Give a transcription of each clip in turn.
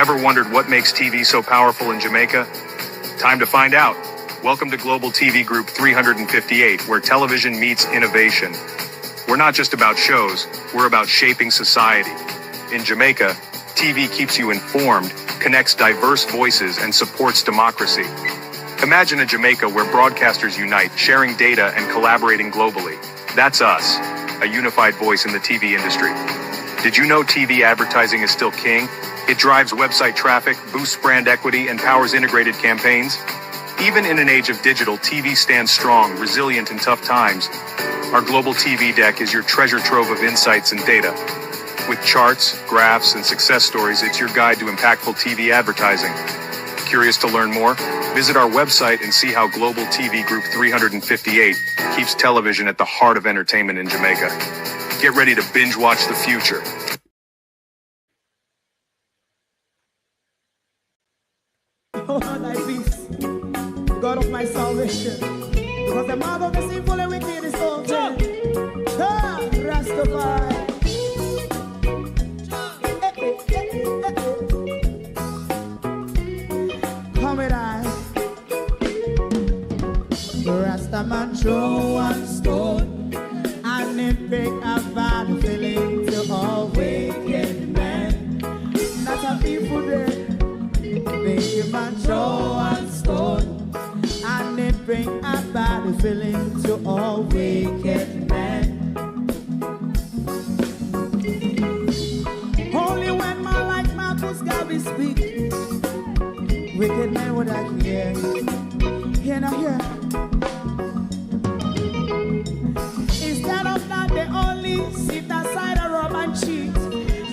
Ever wondered what makes TV so powerful in Jamaica? Time to find out. Welcome to Global TV Group 358, where television meets innovation. We're not just about shows, we're about shaping society. In Jamaica, TV keeps you informed, connects diverse voices, and supports democracy. Imagine a Jamaica where broadcasters unite, sharing data and collaborating globally. That's us, a unified voice in the TV industry. Did you know TV advertising is still king? It drives website traffic, boosts brand equity, and powers integrated campaigns. Even in an age of digital, TV stands strong, resilient in tough times. Our global TV deck is your treasure trove of insights and data. With charts, graphs, and success stories, it's your guide to impactful TV advertising. Curious to learn more? Visit our website and see how Global TV Group 358 keeps television at the heart of entertainment in Jamaica. Get ready to binge watch the future. Oh, thy peace, God of my salvation, because the mouth of the sinful and wicked is open. Rastafari. Come with I. Rastaman throw one stone, and it break a bad feeling to all wicked men. Not a people there. Make a man throw one stone, and it bring a bad feeling to all wicked men. Only when man like Marcus Garvey speak, wicked men would I hear. Hear not hear. Instead of that, they only sit aside and rub and cheat,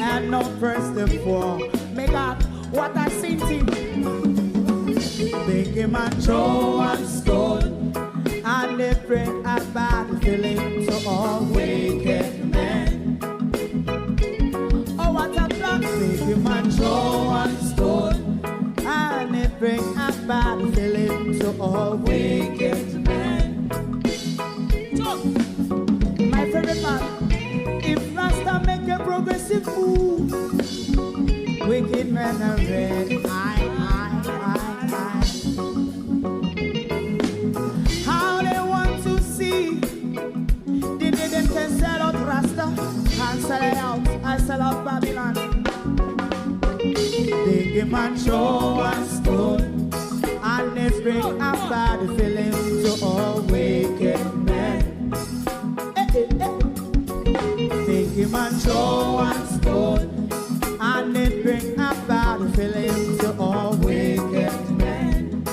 and not press the poor. Make up what I seen to make a man throw one stone, and they bring a bad feeling to all wicked men. Oh, what a plan! Make a man throw one stone, and they bring a bad feeling to all wicked men. My favorite man, if Rasta make a progressive move, wicked men are red. How they want to see the them can sell out Rasta and sell it out. I sell out Babylon. They give man show one stone, and they bring a bad feeling to all wicked men. They give man show one stone, and it bring a bad feeling to all wicked men.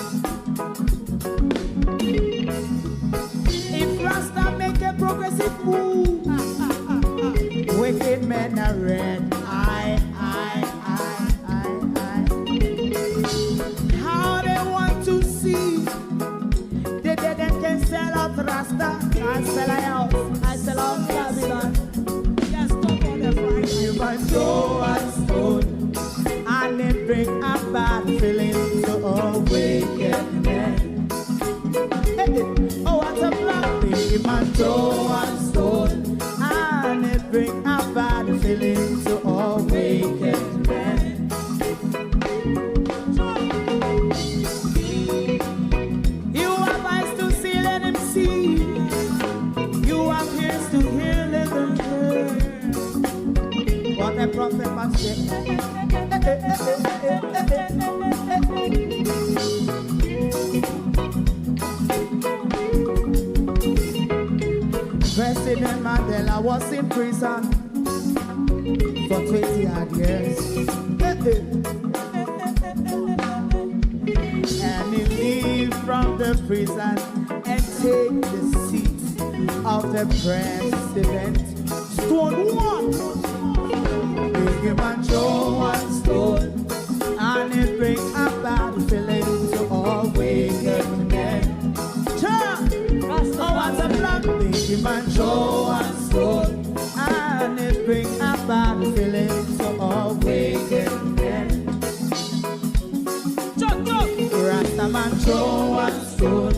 If Rasta make a progressive move, wicked men are red. How they want to see the dead can sell out Rasta. I sell out. I sell out Babylon. Yes, stop on the Friday. You might throw a stone, and it bring a bad feeling to all wicked men. Oh, what a black thing, man, throw a stone, and it bring a bad feeling to all wicked men. You have eyes to see, let him see. You have ears to hear, let them hear. What a prophet must say. President Mandela was in prison for 20 odd years. And he leave from the prison and take the seat of the president. Stone one. Big man show one stone, and it bring a bad feeling to all wicked men. Oh, what's a black big man show one stone, and it bring a bad feeling to all wicked men. Rasta man show one stone,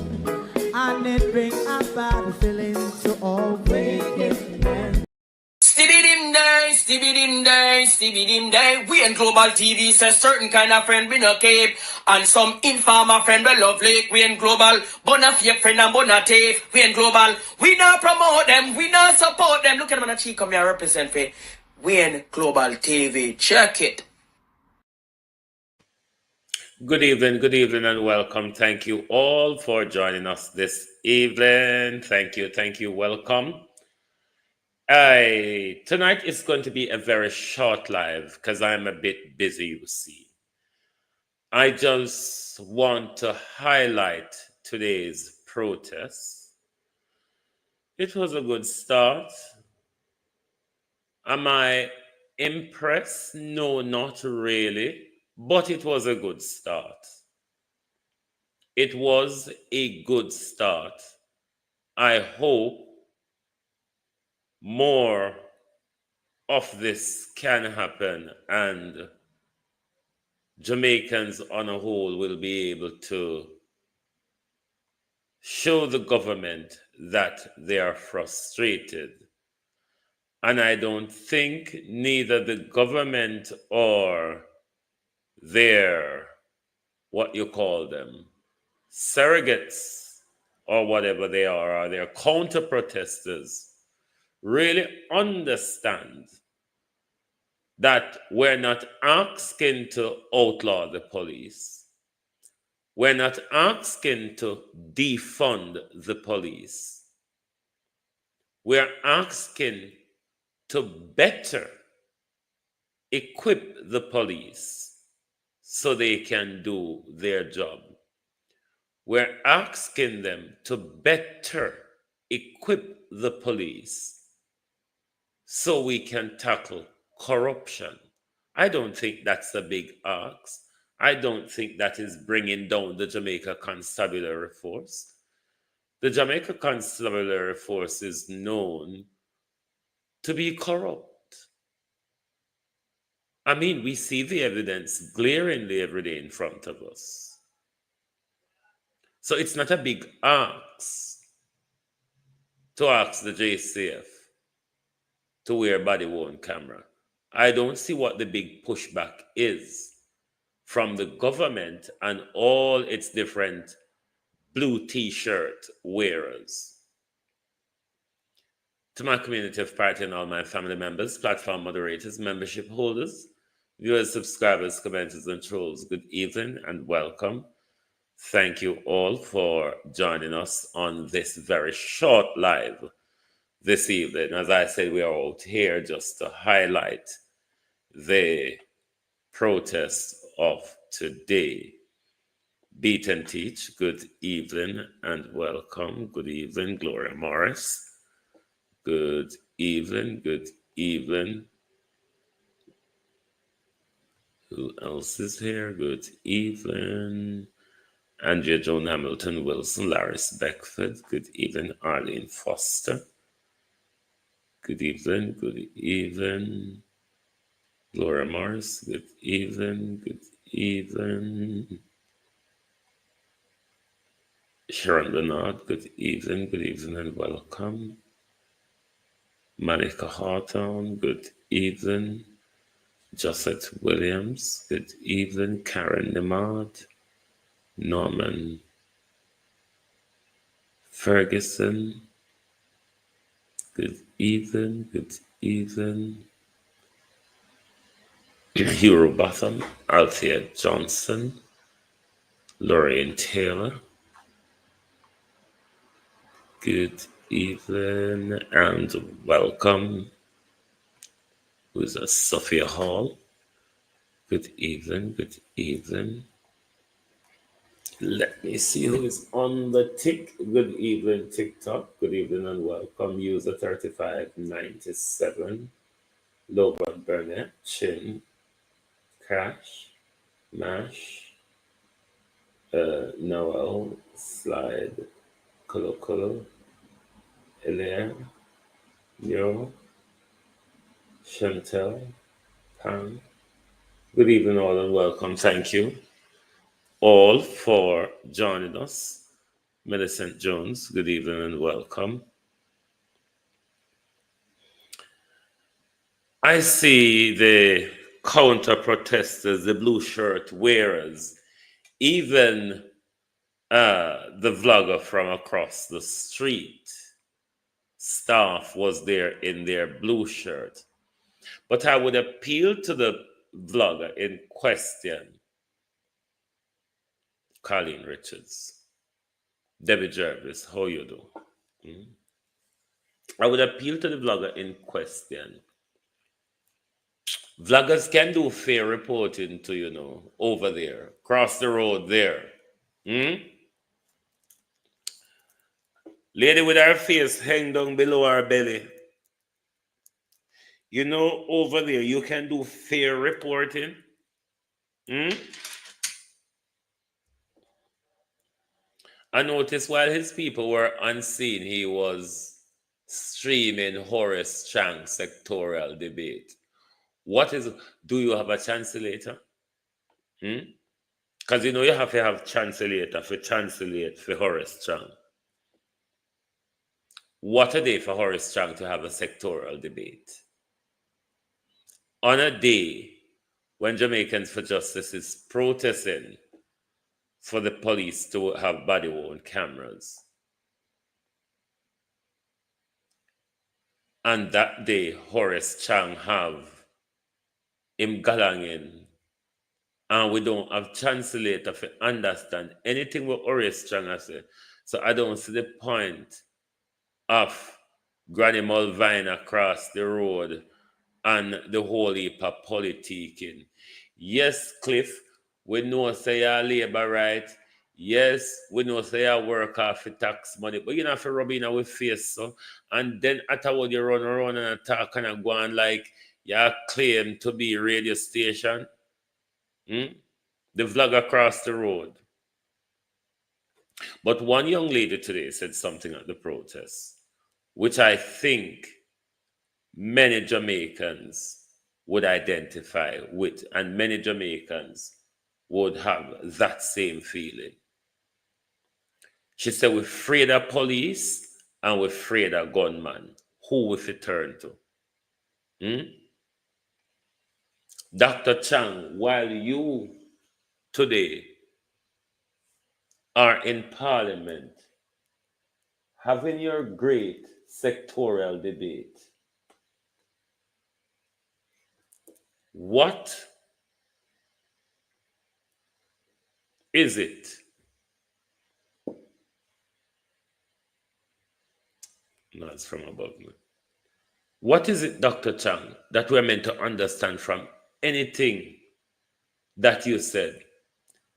and it bring a bad feeling to all wicked men. Stibbidim day, TV dim day. We in Global TV says certain kind of friend we no cape. And some informer friend we love lake. We in Global, bona fake friend and bona tape. We in Global, we not promote them, we not support them. Look at them on the cheek, come here represent for. We in Global TV. Check it. Good evening, and welcome. Thank you all for joining us this evening. Thank you, welcome. Tonight is going to be a very short live because I'm a bit busy, you see. I just want to highlight today's protest. It was a good start. Am I impressed? No, not really. But it was a good start. It was a good start. I hope more of this can happen and Jamaicans on a whole will be able to show the government that they are frustrated. And I don't think neither the government or their, what you call them, surrogates or whatever they are, or their counter protesters, really understand that we're not asking to outlaw the police. We're not asking to defund the police. We're asking to better equip the police so they can do their job. We're asking them to better equip the police so we can tackle corruption. I don't think that's a big ask. I don't think that is bringing down the Jamaica Constabulary Force. The Jamaica Constabulary Force is known to be corrupt. I mean, we see the evidence glaringly every day in front of us. So it's not a big ask to ask the JCF to wear body-worn camera. I don't see what the big pushback is from the government and all its different blue t-shirt wearers. To my community of party and all my family members, platform moderators, membership holders, viewers, subscribers, commenters, and trolls, good evening and welcome. Thank you all for joining us on this very short live this evening. As I said, we are out here just to highlight the protest of today. Beat and Teach, good evening and welcome. Good evening, Gloria Morris. Good evening, good evening. Who else is here? Good evening. Andrea Joan Hamilton Wilson, Laris Beckford. Good evening, Arlene Foster. Good evening, good evening. Laura Morris, good evening, good evening. Sharon Bernard, good evening and welcome. Malika Hawthorne, good evening. Josette Williams, good evening. Karen Nimard, Norman Ferguson, good evening, good evening. Hugh Botham, Althea Johnson, Lorraine Taylor, good evening and welcome. Who's that? Sophia Hall, good evening, good evening. Let me see who is on the tick. Good evening, TikTok. Good evening and welcome. User 3597. Logan Burnett. Chin. Crash. Mash. Noel. Slide. Colo Colo. Hilaire. Nero. Chantel. Pam. Good evening all and welcome. Thank you all for joining us. Millicent Jones, good evening and welcome. I see the counter protesters, the blue shirt wearers, even the vlogger from across the street, staff was there in their blue shirt. But I would appeal to the vlogger in question, Colleen Richards, Debbie Jervis, how you do? I would appeal to the vlogger in question. Vloggers can do fair reporting to, over there, across the road there. Lady with her face hang down below her belly. Over there, you can do fair reporting. I noticed while his people were unseen, he was streaming Horace Chang's sectorial debate. Do you have a translator? Because you have to have translator for translate for Horace Chang. What a day for Horace Chang to have a sectorial debate. On a day when Jamaicans for Justice is protesting for the police to have body-worn cameras. And that day, Horace Chang have him galanging, and we don't have translator to understand anything what Horace Chang has said. So I don't see the point of Granny Mulvine across the road and the whole heap of politicking. Yes, Cliff, we know say you labor right. Yes, we know say you work off for tax money, but you don't have to rub in our face, so. And then afterward you run around and talk and go on like you claim to be a radio station. The vlog across the road. But one young lady today said something at the protest, which I think many Jamaicans would identify with, and many Jamaicans would have that same feeling. She said, we're afraid of police and we're afraid of gunmen. Who we turn to? Dr. Chang, while you today are in Parliament having your great sectorial debate, what is it no, it's from above me. What is it, Dr. Chang, that we're meant to understand from anything that you said?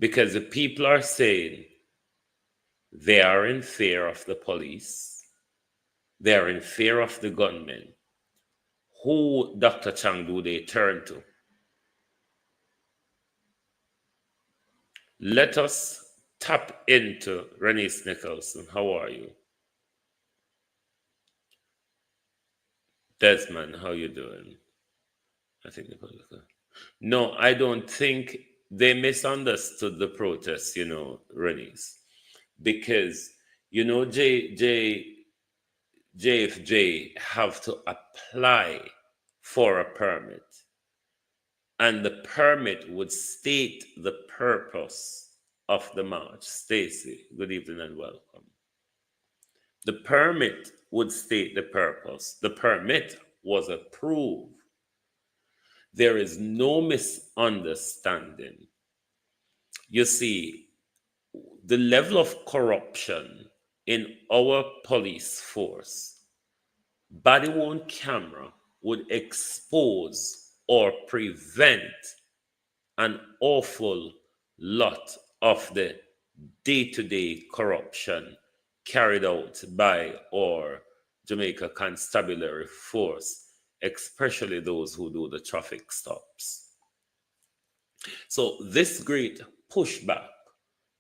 Because the people are saying they are in fear of the police. They are in fear of the gunmen. Who, Dr. Chang, do they turn to? Let us tap into Renice Nicholson. How are you? Desmond, how you doing? I think no, I don't think they misunderstood the protest, Renice. Because, JFJ have to apply for a permit. And the permit would state the purpose of the march. Stacy, good evening and welcome. The permit would state the purpose. The permit was approved. There is no misunderstanding. You see, the level of corruption in our police force, body-worn camera would expose or prevent an awful lot of the day-to-day corruption carried out by our Jamaica Constabulary Force, especially those who do the traffic stops. So this great pushback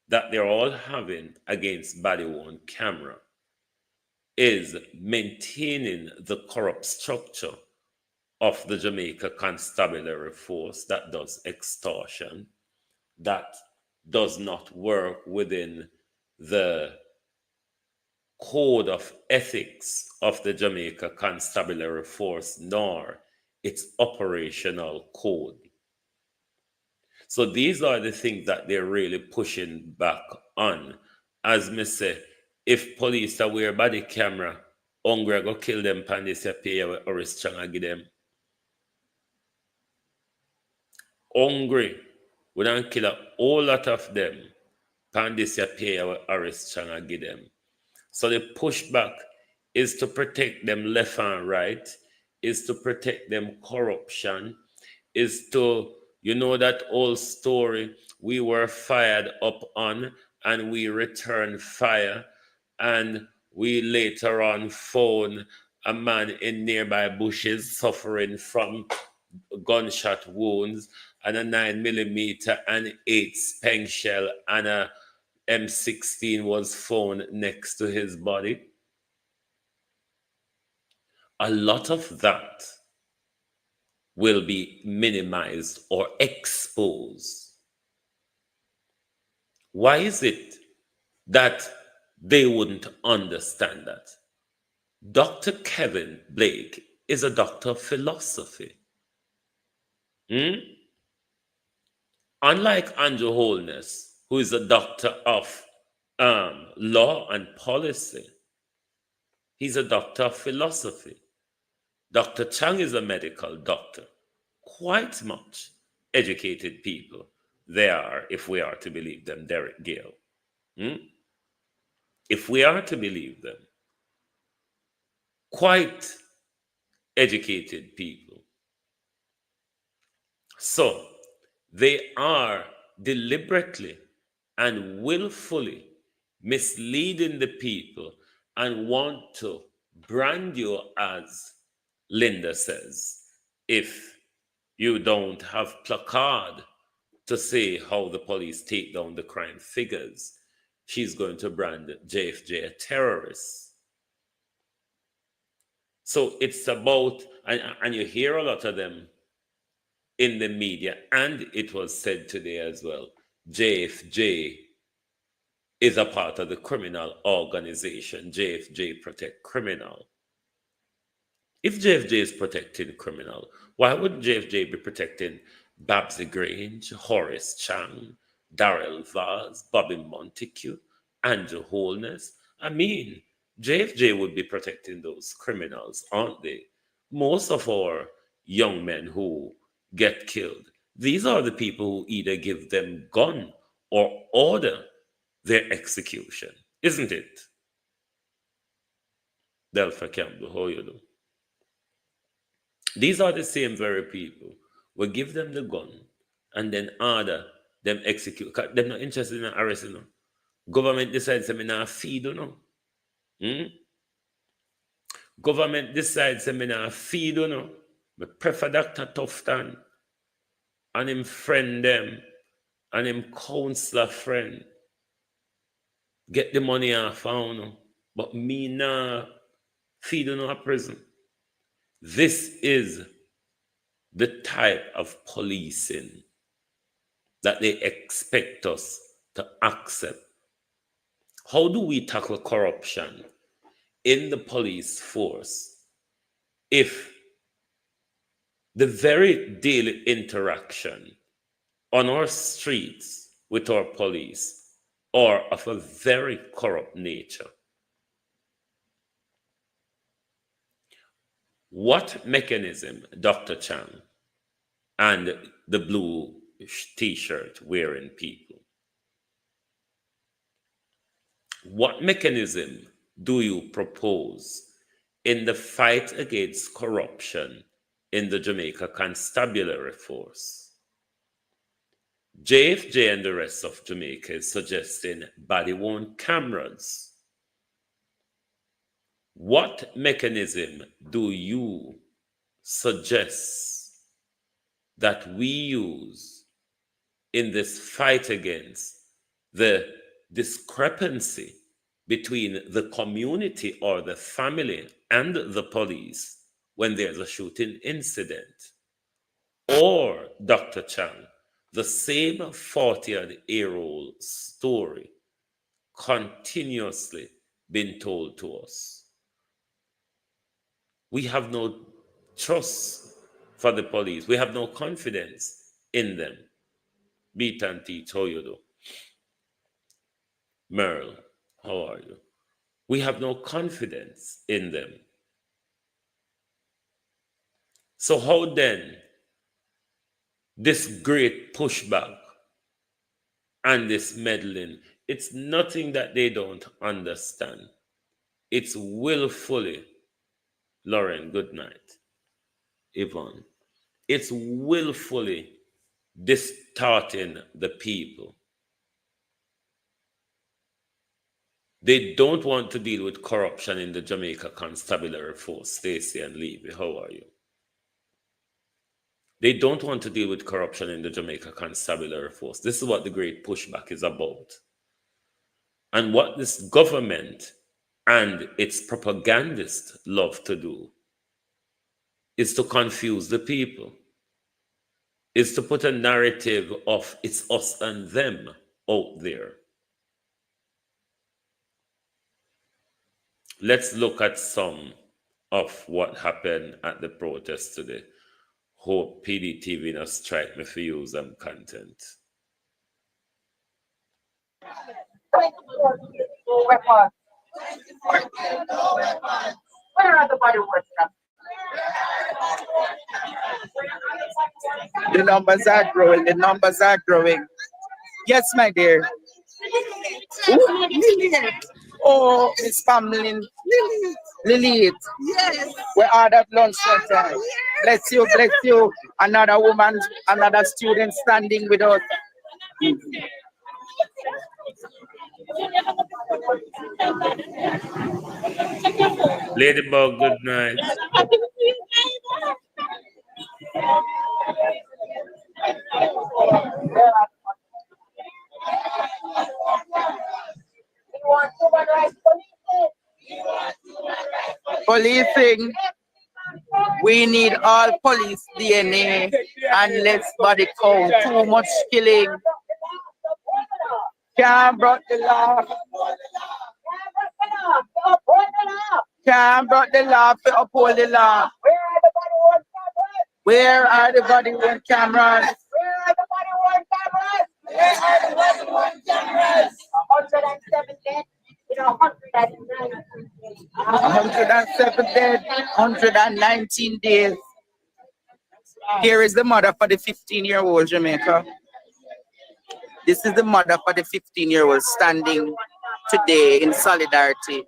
that they're all having against body-worn camera is maintaining the corrupt structure of the Jamaica Constabulary Force that does extortion, that does not work within the code of ethics of the Jamaica Constabulary Force, nor its operational code. So these are the things that they're really pushing back on. As me say, if police are wear body camera, hungry go kill them pan this pay or is strong and give them. Hungry, we don't kill a whole lot of them. Pan this pay or is strong and give them. So the pushback is to protect them left and right, is to protect them corruption, is to, that old story, we were fired up on and we returned fire, and we later on found a man in nearby bushes suffering from gunshot wounds and a 9mm and 8 speng shell and a M16 was found next to his body. A lot of that will be minimized or exposed. Why is it that they wouldn't understand that? Dr. Kevin Blake is a doctor of philosophy. Unlike Andrew Holness, who is a doctor of law and policy, he's a doctor of philosophy. Dr. Chang is a medical doctor. Quite much educated people they are, if we are to believe them, Derek Gale. If we are to believe them, quite educated people. So they are deliberately and willfully misleading the people and want to brand you as, Linda says, if you don't have placard to say how the police take down the crime figures, she's going to brand JFJ a terrorist. So it's about, and you hear a lot of them in the media, and it was said today as well, JFJ is a part of the criminal organization. JFJ protect criminal. If JFJ is protecting criminal, why would JFJ be protecting Babsy Grange, Horace Chang, Darrell Vaz, Bobby Montague, Andrew Holness? I mean, JFJ would be protecting those criminals, aren't they? Most of our young men who get killed, these are the people who either give them gun or order their execution, isn't it? Delpha Campbell, how you do? These are the same very people. We give them the gun and then order them execute. They're not interested in arresting them. Government decides them in a feed, you know. Government decides them in a feed, you know. I prefer Dr. Tufton and him friend them and him counselor friend. Get the money off, you know. But me nah feed you a prison. This is the type of policing that they expect us to accept. How do we tackle corruption in the police force if the very daily interaction on our streets with our police are of a very corrupt nature? What mechanism, Dr. Chang, and the blue t-shirt wearing people, what mechanism do you propose in the fight against corruption in the Jamaica Constabulary Force? JFJ and the rest of Jamaica is suggesting body-worn cameras. What mechanism do you suggest that we use in this fight against the discrepancy between the community or the family and the police when there's a shooting incident? Or, Dr. Chang, the same 40-year-old story continuously been told to us? We have no trust for the police. We have no confidence in them. Beat and teach, how you do? Merle, how are you? We have no confidence in them. So how then this great pushback and this meddling? It's nothing that they don't understand. It's willfully, Lauren, good night, Yvonne. It's willfully distorting the people. They don't want to deal with corruption in the Jamaica Constabulary Force. Stacey and Levy, how are you? They don't want to deal with corruption in the Jamaica Constabulary Force. This is what the great pushback is about. And what this government and its propagandists love to do is to confuse the people, is to put a narrative of it's us and them out there. Let's look at some of what happened at the protest today. Hope PDTV not strike me for use them content. Where are the body workshops? The numbers are growing. The numbers are growing. Yes, my dear. Ooh, Lilith. Oh, Miss Family. Lilith. Yes. Where are that lunch center? Bless you, bless you. Another woman, another student standing with us. Ladybug, good night. Policing. We need all police DNA and less body count. Too much killing. Can't brought the law. Can't brought the law to uphold the law. Where are the body worn cameras? Where are the body worn cameras? Where are the body worn cameras? 107 dead. 107 dead, 119 days. Here is the mother for the 15-year-old Jamaica. This is the mother for the 15-year-old standing today in solidarity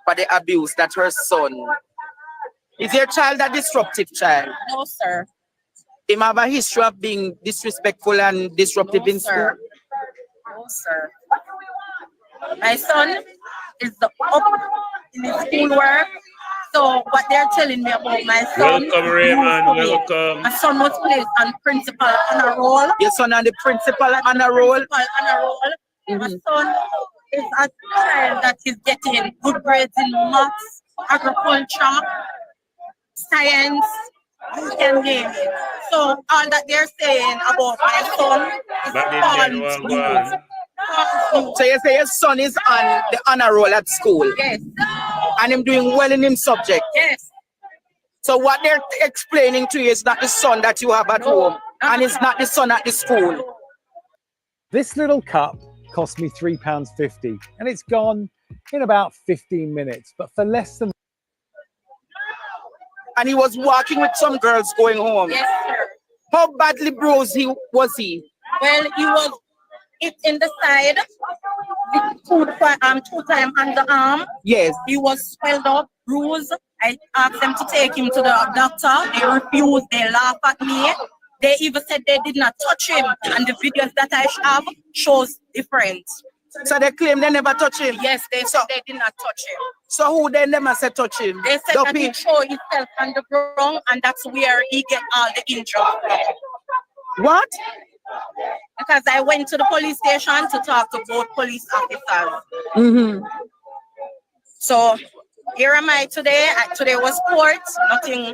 for the abuse that her son. Is your child a disruptive child? No, sir. Him have a history of being disrespectful and disruptive in school? No, sir. My son is up in his schoolwork. So what they're telling me about my son. Welcome, Raymond. Welcome. My son was placed on principal honor roll. Your son on the principal honor roll? My son is a child that is getting good grades in maths, agriculture, science, you can name it. So all that they're saying about my son is false. So you say your son is on the honor roll at school? Yes. And him doing well in his subject? Yes. So what they're explaining to you is not the son that you have at home, and it's not the son at the school. This little cup cost me £3.50 and it's gone in about 15 minutes, but for less than... And he was walking with some girls going home. Yes, sir. How badly bruised was he? Well, he was hit in the side, two times on the arm. Yes. He was swelled up, bruised. I asked them to take him to the doctor. They refused. They laughed at me. They even said they did not touch him. And the videos that I have shows different. So they claim they never touch him? Yes, they said they did not touch him. So who then never said touch him? They said that he threw himself on the ground and that's where he get all the injuries. What? Because I went to the police station to talk to both police officers. Mm-hmm. So here am I today. Today was court, nothing.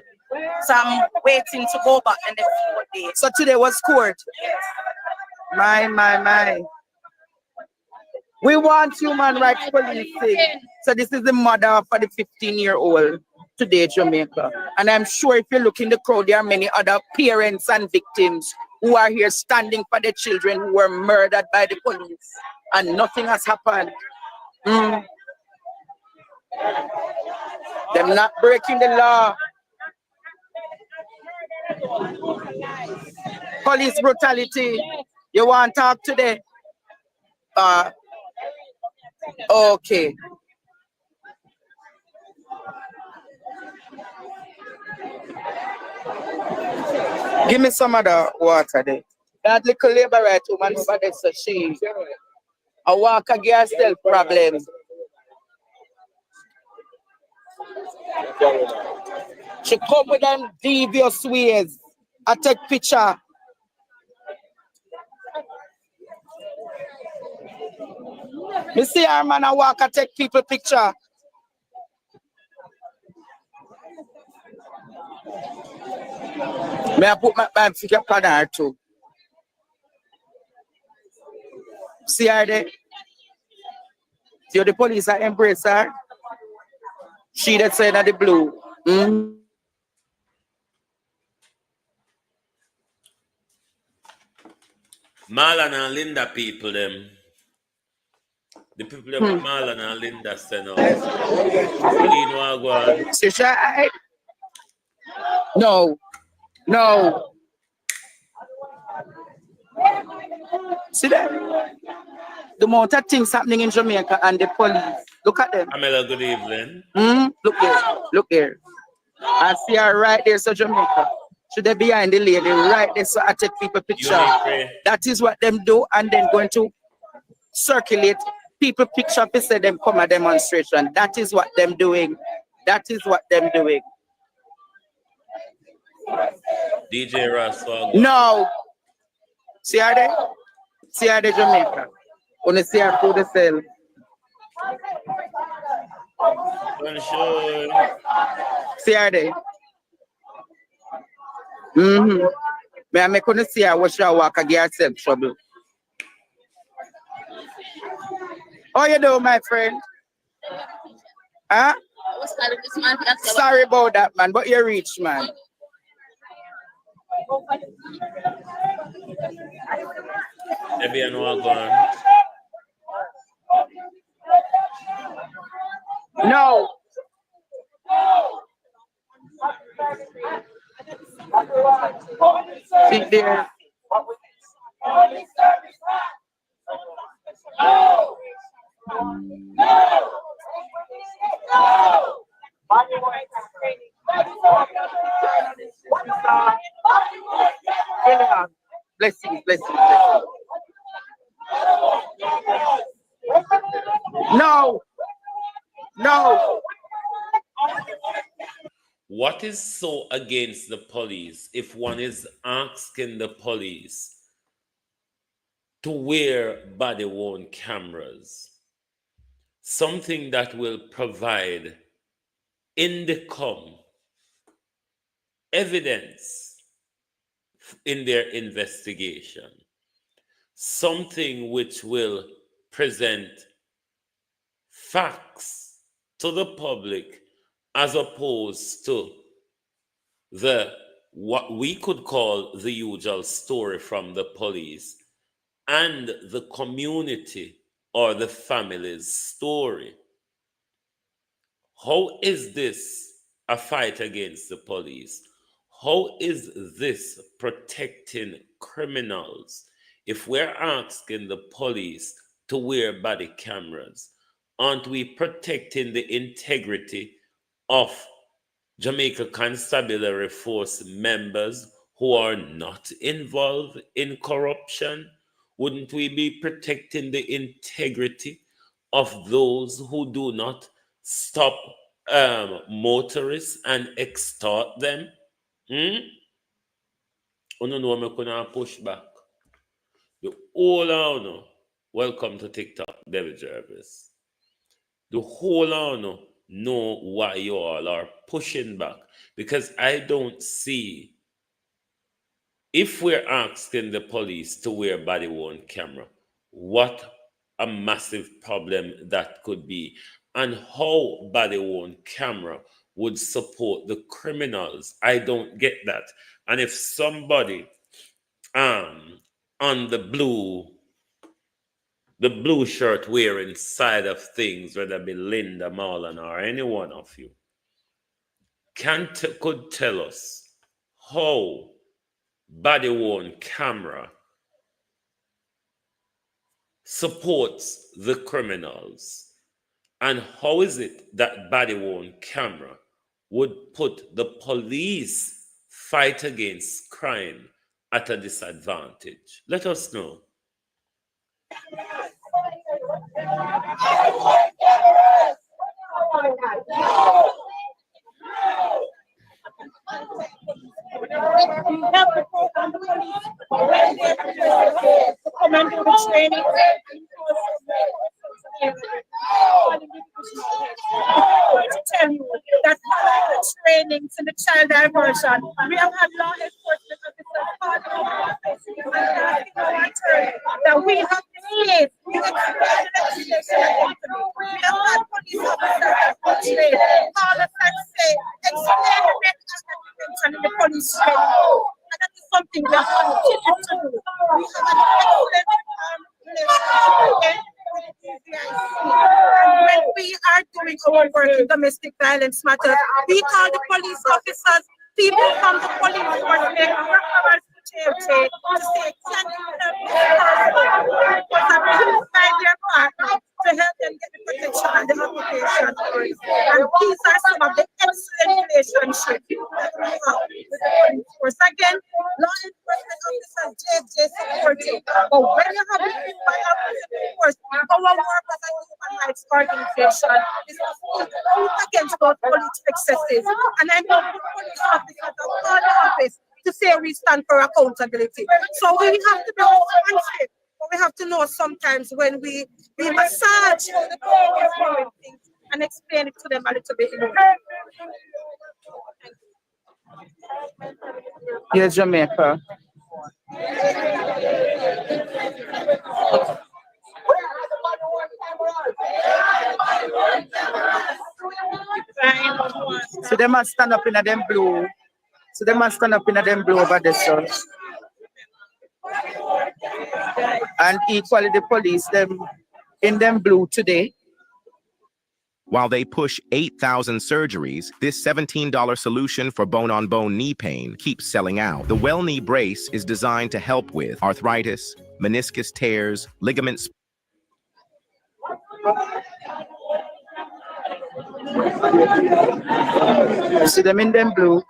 So I'm waiting to go back in the 4 days. So today was court? Yes. My. We want human rights policing. So this is the mother for the 15-year-old today, Jamaica. And I'm sure if you look in the crowd, there are many other parents and victims who are here standing for the children who were murdered by the police, and nothing has happened. Them not breaking the law. Police brutality. You want to talk today? Okay. Give me some of the water there. That little labor right woman over there, so she a walker get herself problem. She come with them devious ways. I take picture. Me see her man a walk, I take people picture. May I put my figure on her too? See her there? See how the police are embrace her? She that side of the blue. Marlon and Linda people, them. The people that Marlon and Linda send out. Clean wagwan. No. No. See that? The amount of things happening in Jamaica and the police. Look at them. Amela, good evening. Look there. Look there. I see her right there, so Jamaica. Should they behind the lady right there, so I take people picture. That is what them do, and then going to circulate people picture to say them come a demonstration. That is what them doing. That is what them doing. DJ Ross. No. See her there? See her there, Jamaica. Only see her through the cell. See her there? May I make see her watch her walk and get herself trouble. How you doing, my friend? Huh? Sorry about that, man, but you're rich, man. Maybe I know I'm going. No. Sit there. Blessings, blessings, blessings. No. No. What is so against the police if one is asking the police to wear body-worn cameras? Something that will provide evidence in their investigation. Something which will present facts to the public as opposed to what we could call the usual story from the police and the community or the family's story. How is this a fight against the police? How is this protecting criminals? If we're asking the police to wear body cameras, aren't we protecting the integrity of Jamaica Constabulary Force members who are not involved in corruption? Wouldn't we be protecting the integrity of those who do not stop motorists and extort them? Push back. The whole honor, welcome to TikTok, David Jervis. The whole honor know why you all are pushing back, because I don't see, if we're asking the police to wear body-worn camera, what a massive problem that could be, and how body-worn camera would support the criminals. I don't get that. And if somebody on the blue shirt wearing side of things, whether it be Linda, Marlon, or any one of you, could tell us how body-worn camera supports the criminals, and how is it that body-worn camera would put the police fight against crime at a disadvantage? Let us know. Come and do the training. To tell you that the trainings in the child diversion, we have had law enforcement officers part of our office and asking our attorney that we have to see you explain the legislation. We have had police officers that have trained, call us and say, explain the next mention in the police training. And that is something we have continued to do. We have an excellent and when we are doing our work in domestic violence matters, we call the police officers, people from the police force make referrals to JFJ to say, can you help this person? Because I'm used by their partner to help them get the protection and the application. And these are some of the excellent relationships that we have with the police force. Again, law enforcement officers, JFJ supporting. But when you have the force, our work as a human rights organization is to speak out against those police excesses. And I know the police officers of all the office to say we stand for accountability. So we have to be responsive, but we have to know sometimes when we massage how the police is doing things and explain it to them a little bit more. Here's Jamaica. So they must stand up in a them blue. So they must stand up in a them blue over the sun. And equally the police, them in them blue today. While they push 8,000 surgeries, this $17 solution for bone-on-bone knee pain keeps selling out. The Well Knee Brace is designed to help with arthritis, meniscus tears, ligaments. You see them in them blue.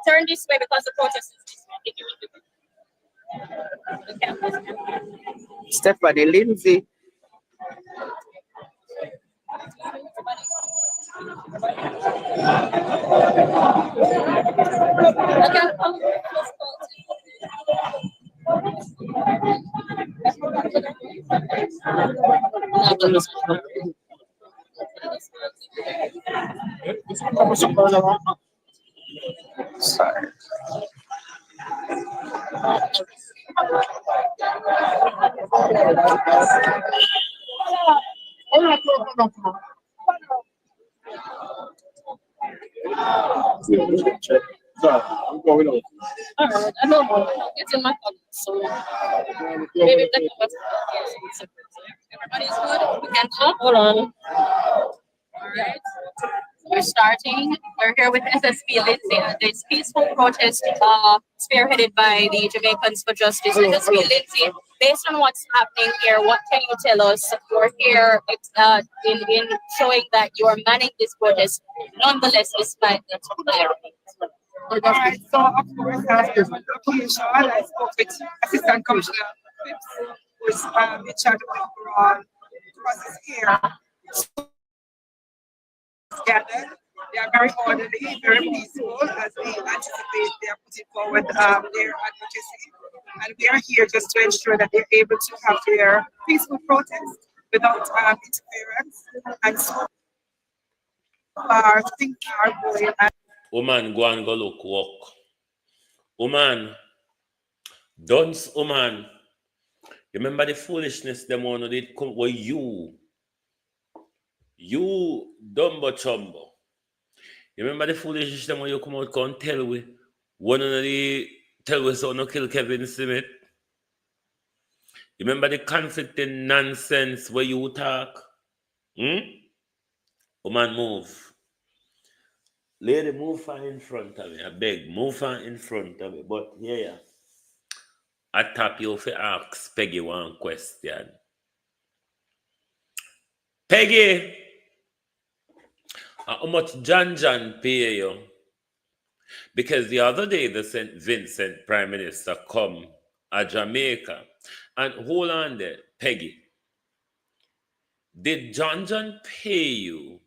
Turn this way because the protest is this way. Stephanie Lindsay. Sorry. I don't know. It's in my phone, so maybe that was everybody's good. We can talk. Hold on. All right. We're starting. We're here with SSP Lindsay. This peaceful protest spearheaded by the Jamaicans for Justice. SSP Lindsay, based on what's happening here, what can you tell us? You're here in showing that you're manning this protest, nonetheless, despite the All right, so of course, after the location, I spoke with Assistant Commissioner Phipps, who is in charge of the overall process here. Gathered, They are very orderly, very peaceful as they anticipate they are putting forward their advocacy. And we are here just to ensure that they're able to have their peaceful protest without interference. And so far, things are going. Woman, go and go look, walk. Woman, dunce, woman. You remember the foolishness them one who did come were you dumbo chumbo. You remember the foolishness them when you come out and tell we one of the tell we so no kill Kevin Smith. You remember the conflicting nonsense where you talk? Woman, move. Lady, move far in front of me. I beg, move far in front of me. But yeah. I tap you for ask Peggy one question. Peggy, how much John pay you? Because the other day the St. Vincent Prime Minister come to Jamaica. And hold on there, Peggy. Did John pay you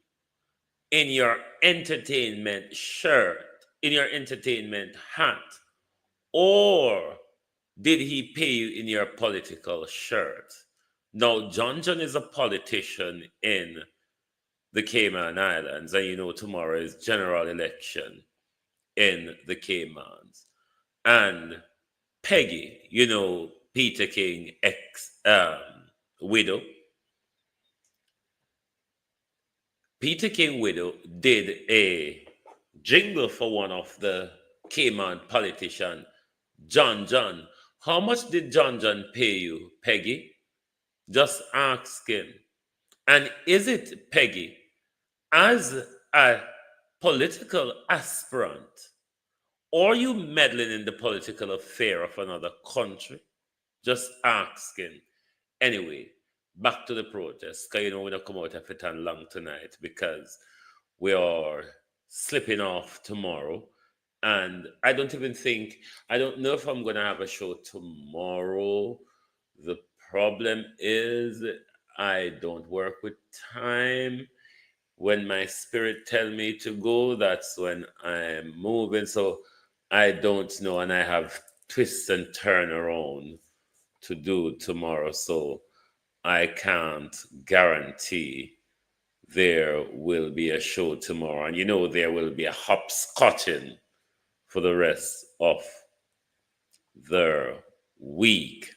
in your entertainment shirt, in your entertainment hat, or did he pay you in your political shirt? Now, John is a politician in the Cayman Islands, and you know tomorrow is general election in the Caymans. And Peggy, you know, Peter King widow. Peter King widow did a jingle for one of the Cayman politician, John. How much did John pay you, Peggy? Just asking. And is it, Peggy, as a political aspirant, are you meddling in the political affair of another country? Just asking. Anyway, back to the protest, because you know we're not come out of it on long tonight because we are slipping off tomorrow. And I don't know if I'm going to have a show tomorrow. The problem is I don't work with time. When my spirit tell me to go, that's when I'm moving. So I don't know, and I have twists and turn around to do tomorrow. So I can't guarantee there will be a show tomorrow. And you know there will be a hopscotching for the rest of the week.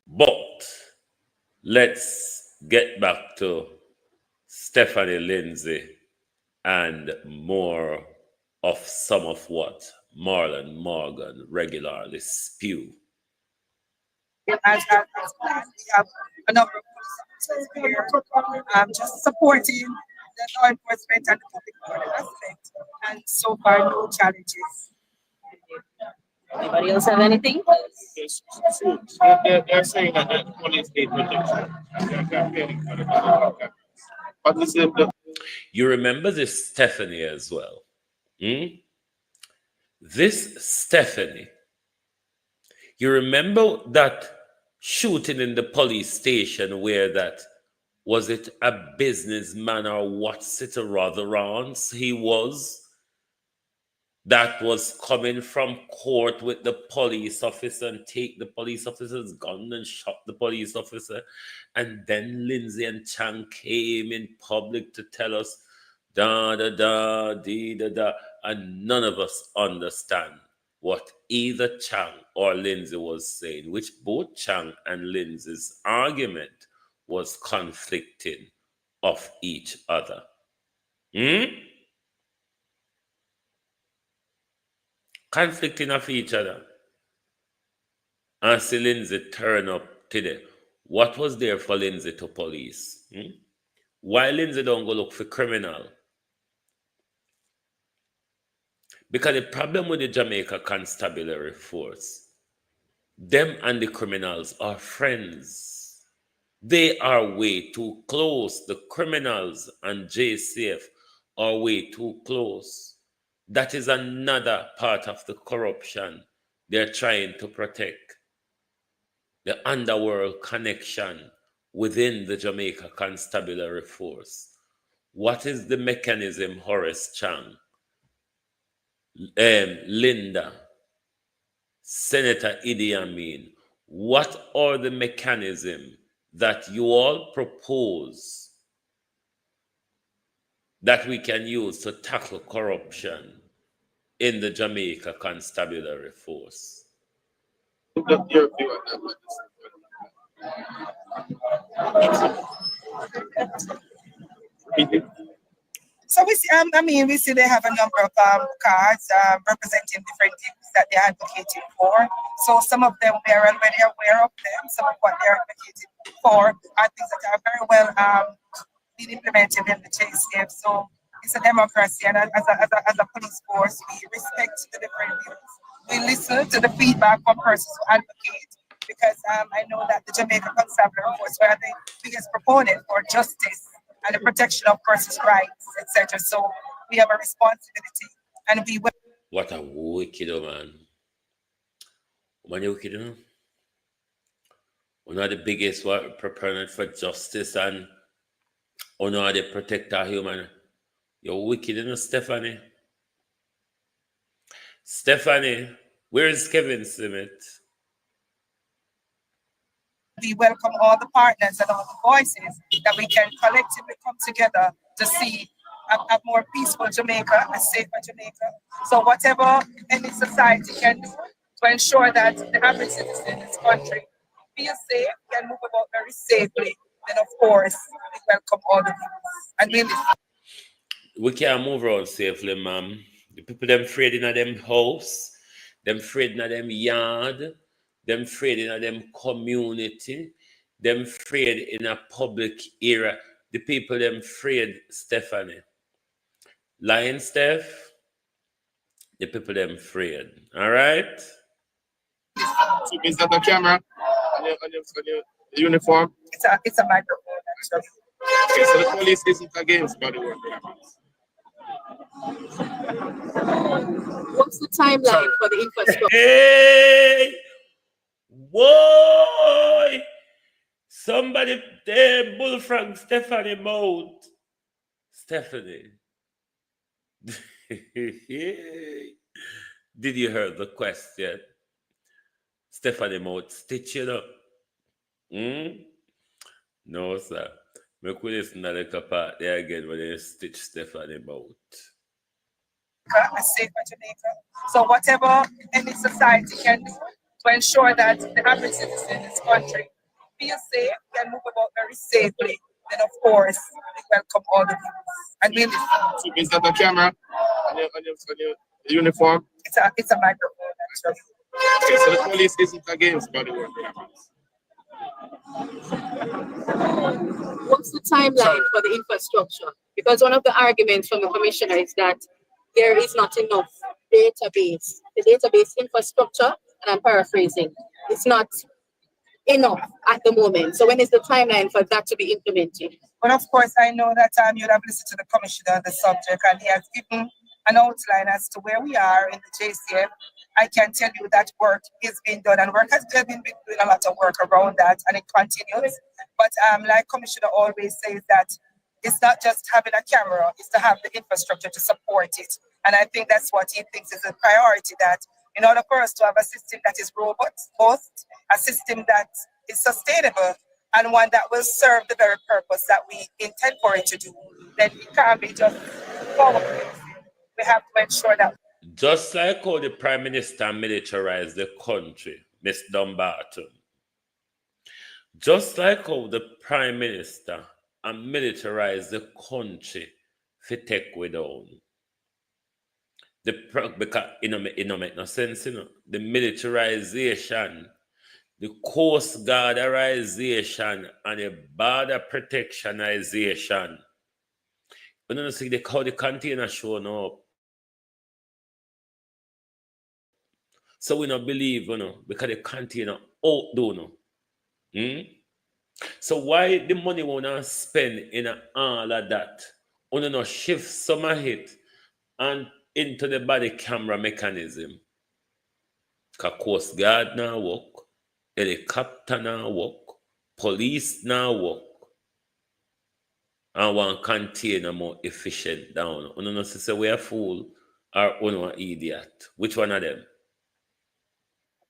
But let's get back to Stephanie Lindsay and more of some of what Marlon Morgan regularly spew. As we have a number of police officers here just supporting the law enforcement and the public order aspect, and so far no challenges. Anybody else have anything? Yes, so they're saying that the police need protection. They're campaigning for the but this is the You remember this Stephanie as well. This Stephanie, you remember that shooting in the police station where that, was it a businessman or what's it rather on? He was, that was coming from court with the police officer and take the police officer's gun and shot the police officer. And then Lindsay and Chang came in public to tell us, da da da, dee da da, and none of us understand what either Chang or Lindsay was saying, which both Chang and Lindsay's argument was conflicting of each other. Conflicting of each other. And see Lindsay turn up today. What was there for Lindsay to police? Why Lindsay don't go look for criminal? Because the problem with the Jamaica Constabulary Force, them and the criminals are friends. They are way too close. The criminals and JCF are way too close. That is another part of the corruption they're trying to protect. The underworld connection within the Jamaica Constabulary Force. What is the mechanism, Horace Chang, Linda, Senator Idi Amin? What are the mechanisms that you all propose that we can use to tackle corruption in the Jamaica Constabulary Force? Your view on that. So we see, we see they have a number of cards representing different views that they're advocating for. So some of them we are already aware of them. Some of what they're advocating for are things that are very well being implemented in the JCF. So it's a democracy, and as a police force, we respect the different views. We listen to the feedback from persons who advocate, because I know that the Jamaica Constabulary Force were the biggest proponent for justice and the protection of persons' rights, etc. So we have a responsibility, and we will. What a wicked man. Man, you wicked, you know? One of the biggest proponent for justice, and one of the protector human. You're wicked, you know, Stephanie? Stephanie, where is Kevin Smith? We welcome all the partners and all the voices that we can collectively come together to see a more peaceful Jamaica, a safer Jamaica. So whatever any society can do to ensure that the average citizen in this country feel safe, can move about very safely, then of course we welcome all the views. And we can't move around safely, ma'am. The people them afraid in them house, them afraid in them yard, them afraid in them community, them afraid in a public area. The people them afraid, Stephanie. Lion Steph, the people them afraid. All right? So is that a camera on your uniform? It's a microphone, actually. Okay, so the police isn't against body worn cameras. What's the timeline for the infrastructure? Hey! Whoa! Somebody there, bullfrog Stephanie mouth. Stephanie. Did you hear the question? Stephanie mouth stitch it up. No, sir. Make we listen to the part there again when they stitch Stephanie mouth. A safer Jamaica. So whatever any society can do to ensure that the average citizen in this country feel safe, can move about very safely, then of course we welcome all the views. And we listen. So is that a camera on your uniform? It's a microphone, actually. Okay, so the police isn't against body worn cameras. What's the timeline for the infrastructure? Because one of the arguments from the commissioner is that there is not enough database. The database infrastructure, and I'm paraphrasing, it's not enough at the moment. So when is the timeline for that to be implemented? But of course, I know that you'd have listened to the commissioner on the subject, and he has given an outline as to where we are in the JCF. I can tell you that work is being done, and work has been doing a lot of work around that, and it continues. But like Commissioner always says, that it's not just having a camera, it's to have the infrastructure to support it. And I think that's what he thinks is a priority, that in order for us to have a system that is robust, a system that is sustainable, and one that will serve the very purpose that we intend for it to do, then it can't be just forward. We have to ensure that. Just like how the Prime Minister militarized the country, Miss Dumbarton. Just like how the Prime Minister militarized the country for take we down. Because it don't make no sense, you know. The militarization, the Coast Guardization, and the border protectionization. We don't see how the container showing up. So we don't believe, you know, because the container outdo, So why the money we want to spend in all of that? We don't shift some of it and into the body camera mechanism. Because Coast Guard now work, helicopter now work, police now work. and one container more efficient down. You know, say we are fool or an idiot. Which one of them?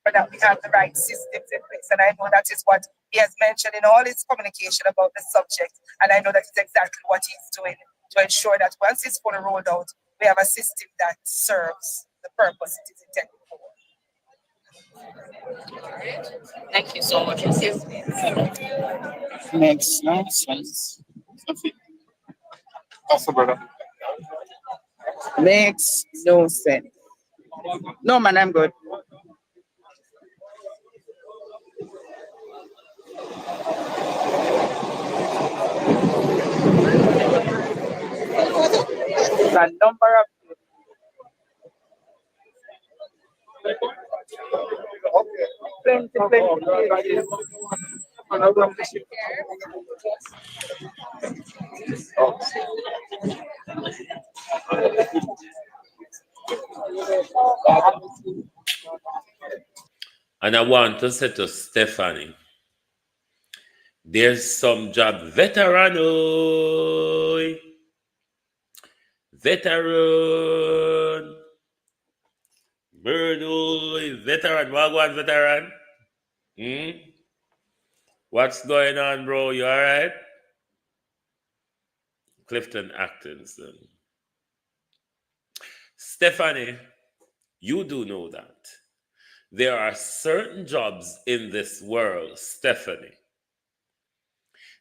But that we have the right systems in place. And I know that is what he has mentioned in all his communication about the subject. And I know that is exactly what he's doing to ensure that once it's fully rolled out, we have a system that serves the purpose it is intended for. Thank you so much. Makes no sense. Also, brother. Makes no sense. No, man, I'm good. The number of plenty. And I want to say to Stephanie, there's some job veteran, veteran, bird, veteran, wagwan veteran. What's going on, bro? You all right? Clifton Actonson. Stephanie, you do know that there are certain jobs in this world, Stephanie,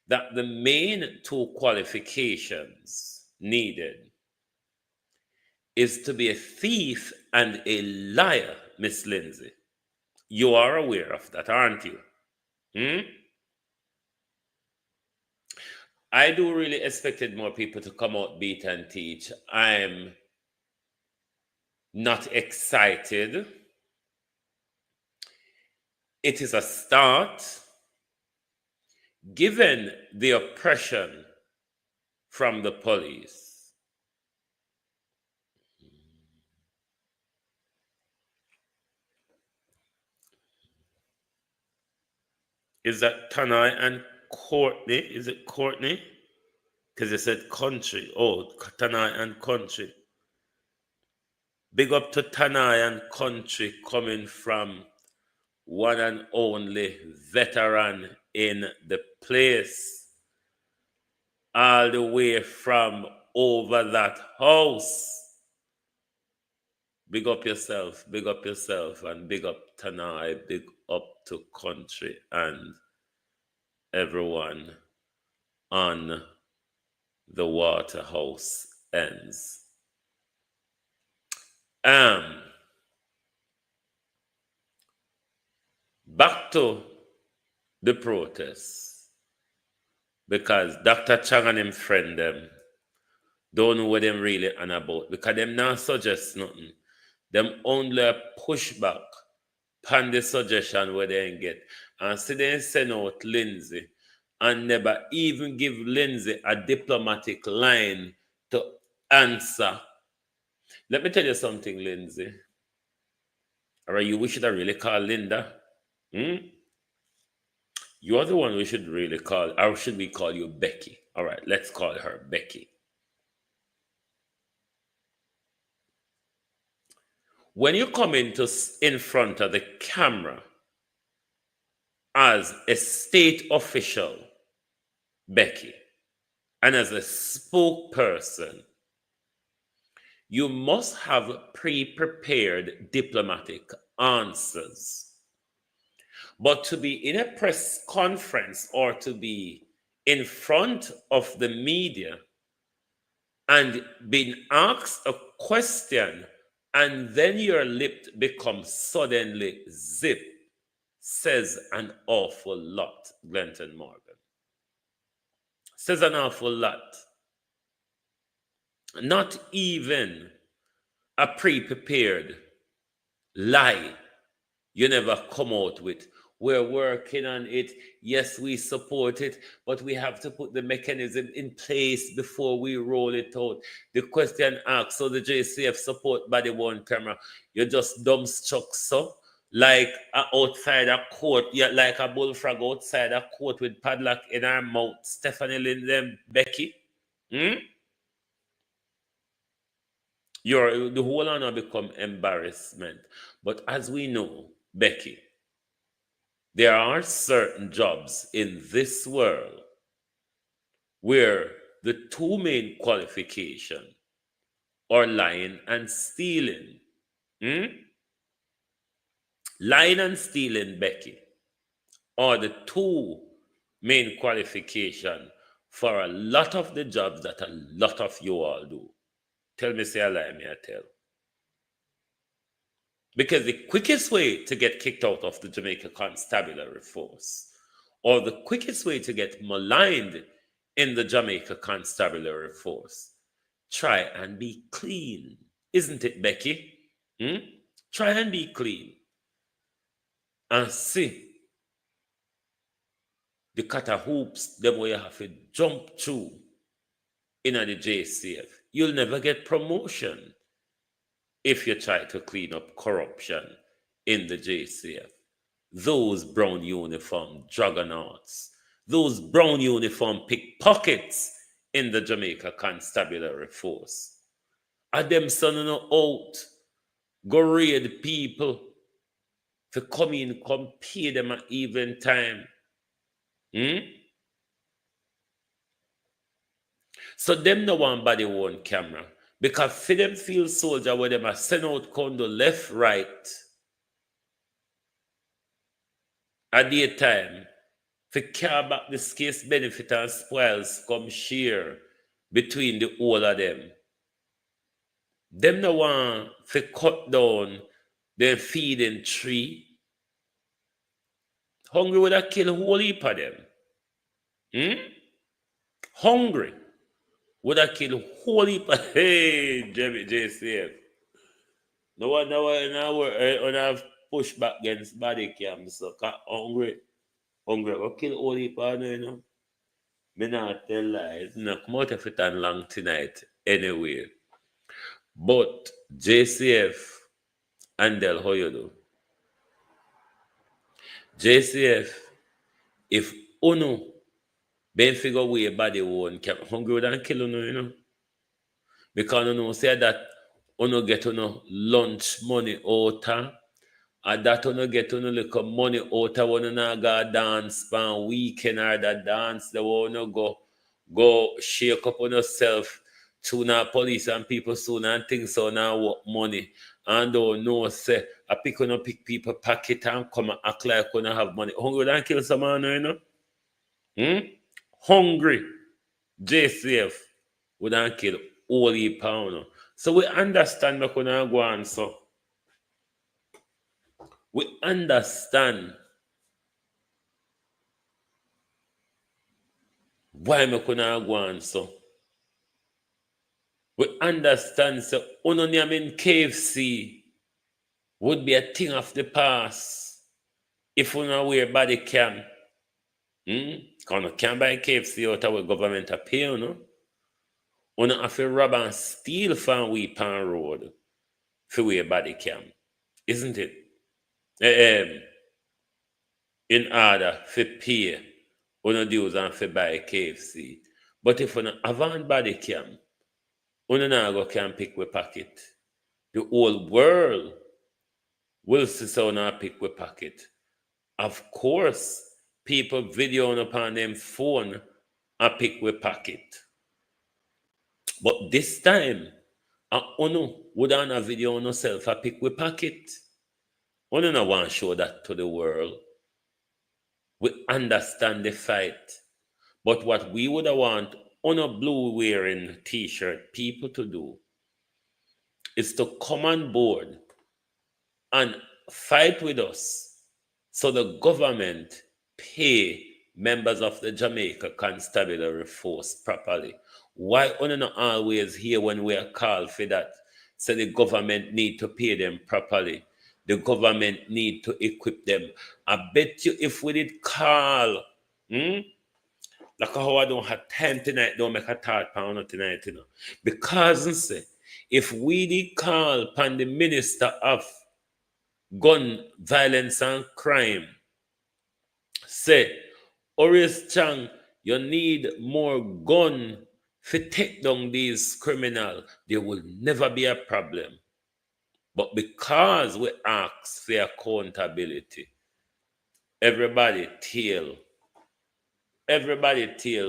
that the main two qualifications needed is to be a thief and a liar, Miss Lindsay. You are aware of that, aren't you? I do really expected more people to come out, beat and teach. I'm not excited. It is a start. Given the oppression from the police, is that Tanai and Courtney? Is it Courtney? Because they said country. Oh, Tanai and country. Big up to Tanai and country coming from one and only veteran in the place. All the way from over that house. Big up yourself, and big up Tanai, big up to country and everyone on the Waterhouse ends. Back to the protests, because Dr. Chang and him friend them don't know what them really on about, because them not suggest nothing. Them only push back on the suggestion where they ain't get. And see they send out Lindsay and never even give Lindsay a diplomatic line to answer. Let me tell you something, Lindsay. Or you should have really call Linda. You're the one we should really call, or should we call you Becky? All right, let's call her Becky. When you come in front of the camera as a state official, Becky, and as a spokesperson, you must have pre-prepared diplomatic answers. But to be in a press conference or to be in front of the media and being asked a question and then your lip becomes suddenly zip says an awful lot, Glenton Morgan. Says an awful lot. Not even a pre-prepared lie you never come out with. We're working on it. Yes, we support it, but we have to put the mechanism in place before we roll it out. The question asked, so the JCF support body one camera, you just dumbstruck so like outside a court, yeah, like a bullfrog outside a court with padlock in our mouth. Stephanie Linden, Becky, The whole honor become embarrassment. But as we know, Becky, there are certain jobs in this world where the two main qualifications are lying and stealing. Lying and stealing, Becky, are the two main qualifications for a lot of the jobs that a lot of you all do. Tell me, say a lie, me I tell. Because the quickest way to get kicked out of the Jamaica Constabulary Force, or the quickest way to get maligned in the Jamaica Constabulary Force, try and be clean. Isn't it, Becky? Try and be clean. And see the cutter hoops, them where you have to jump through in the JCF. You'll never get promotion if you try to clean up corruption in the JCF. Those brown uniform juggernauts, those brown uniform pickpockets in the Jamaica Constabulary Force, are them sending out, go raid people to come in, come pay them at even time. So them no one body one camera. Because for them field soldier where them a send out condo left, right, at the time, for care back the scarce benefit and spoils come share between the all of them. Them no one for cut down their feeding tree. Hungry would have kill a whole heap of them. Hungry would have killed a whole heap of JCF. No one have push back against Bodycam, so hungry will kill a whole heap of them, you know. Me not tell lies. No, come out of it and long tonight anyway. But JCF, Andel, how you do? JCF, if Uno Ben figure way body one can hungry than kill you know. Because you know say that you get lunch money out and that you get little money out when you go dance pan weekend or that dance the one you go shake up on yourself to now police and people soon and things so now work money and don't know say I pick people pocket and come and act like you have money. Hungry than kill someone, you know? Hungry JCF would not kill all the pound. So we understand we couldn't go on so. We understand why we couldn't go on so. We understand so only in KFC would be a thing of the past if we don't wear body cam. Because you can't buy KFC out of the government a pay, you know. You have to rob and steal from we pan road for wear body cam. Isn't it? In order to pay on dues and for buy KFC. But if you have a body cam, you go can pick with pocket. The whole world will see so now pick with pocket. Of course, people videoing upon them phone and pick with pocket. But this time, Uno would on a video on yourself a pick with pocket. Uno no want to show that to the world. We understand the fight. But what we would want Uno blue wearing t-shirt people to do is to come on board and fight with us so the government pay members of the Jamaica Constabulary Force properly. Why only not always here when we are called for that? So the government need to pay them properly. The government need to equip them. I bet you if we did call, like how I don't have time tonight, don't make a thought pound tonight, you know. Because if we did call upon the Minister of Gun Violence and Crime, say, Oris Chang, you need more gun If you take down these criminals, there will never be a problem. But because we ask for accountability, everybody tail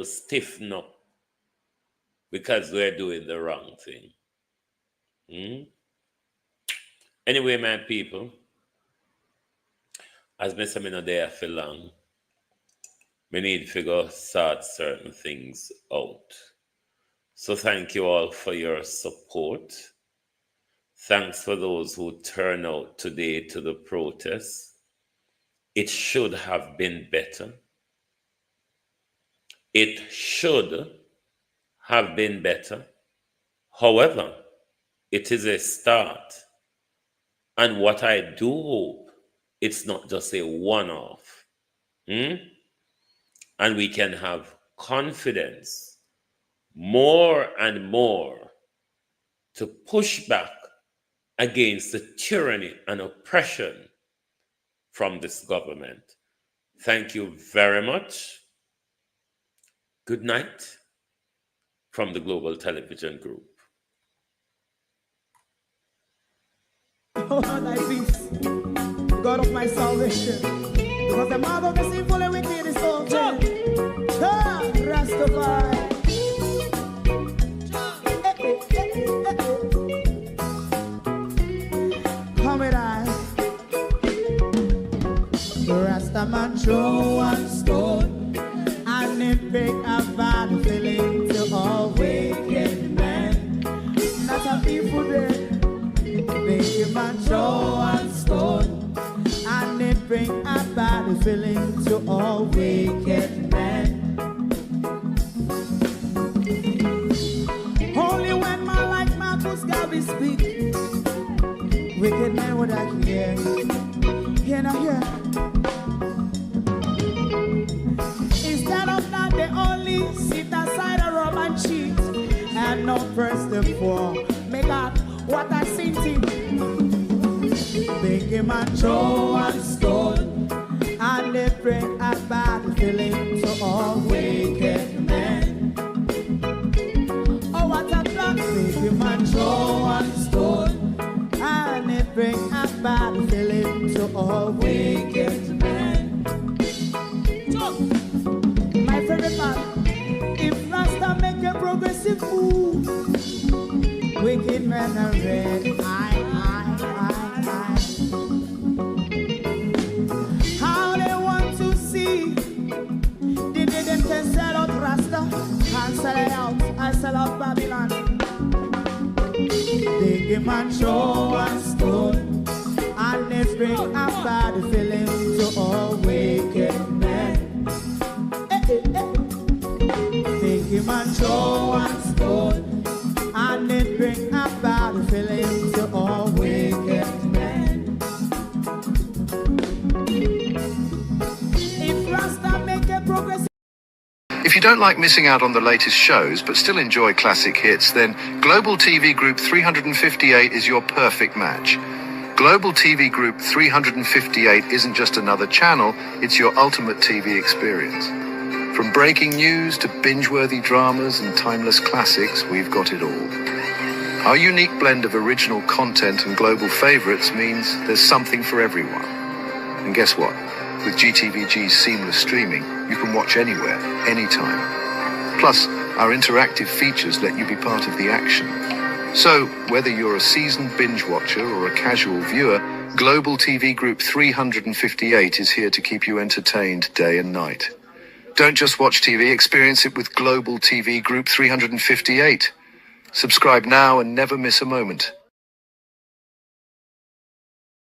stiffen up because we're doing the wrong thing. Anyway, my people, as I say, I'm not there for long. We need to figure sort certain things out. So thank you all for your support. Thanks for those who turned out today to the protest. It should have been better. It should have been better. However, it is a start. And what I do hope, it's not just a one-off. And we can have confidence more and more to push back against the tyranny and oppression from this government. Thank you very much. Good night from the Global Television Group. Oh, thy peace, God of my salvation, because the mouth of the sinful and wicked is open. Rastafari. Come with I. Rastaman throw one stone, and it break a bad feeling to all wicked men. Not a people there. Make a man throw one stone, and it bring a bad feeling to all wicked men. Only when man like Marcus Garvey speak, wicked men would I hear. Hear not hear. Instead of that, they only sit aside and rob and cheat, and not press the poor. Make up what I seen to. Big man throw one stone, and they bring a bad feeling to all wicked men. Oh, what a plan! Big man throw one stone, and they bring a bad feeling to all wicked men. My favorite part: if Rasta make a progressive move, wicked men are red. How they want to see the day them can sell out Rasta and sell it out. I sell out Babylon. Big man throw one stone, and they bring a bad feeling to all wicked men. Big man throw one stone, and it bring a bad feeling to all wicked men. If Rasta make a progress. If you don't like missing out on the latest shows but still enjoy classic hits, then Global TV Group 358 is your perfect match. Global TV Group 358 isn't just another channel, it's your ultimate TV experience. From breaking news to binge-worthy dramas and timeless classics, we've got it all. Our unique blend of original content and global favorites means there's something for everyone. And guess what? With GTVG's seamless streaming, you can watch anywhere, anytime. Plus, our interactive features let you be part of the action. So, whether you're a seasoned binge watcher or a casual viewer, Global TV Group 358 is here to keep you entertained day and night. Don't just watch TV, experience it with Global TV Group 358. Subscribe now and never miss a moment.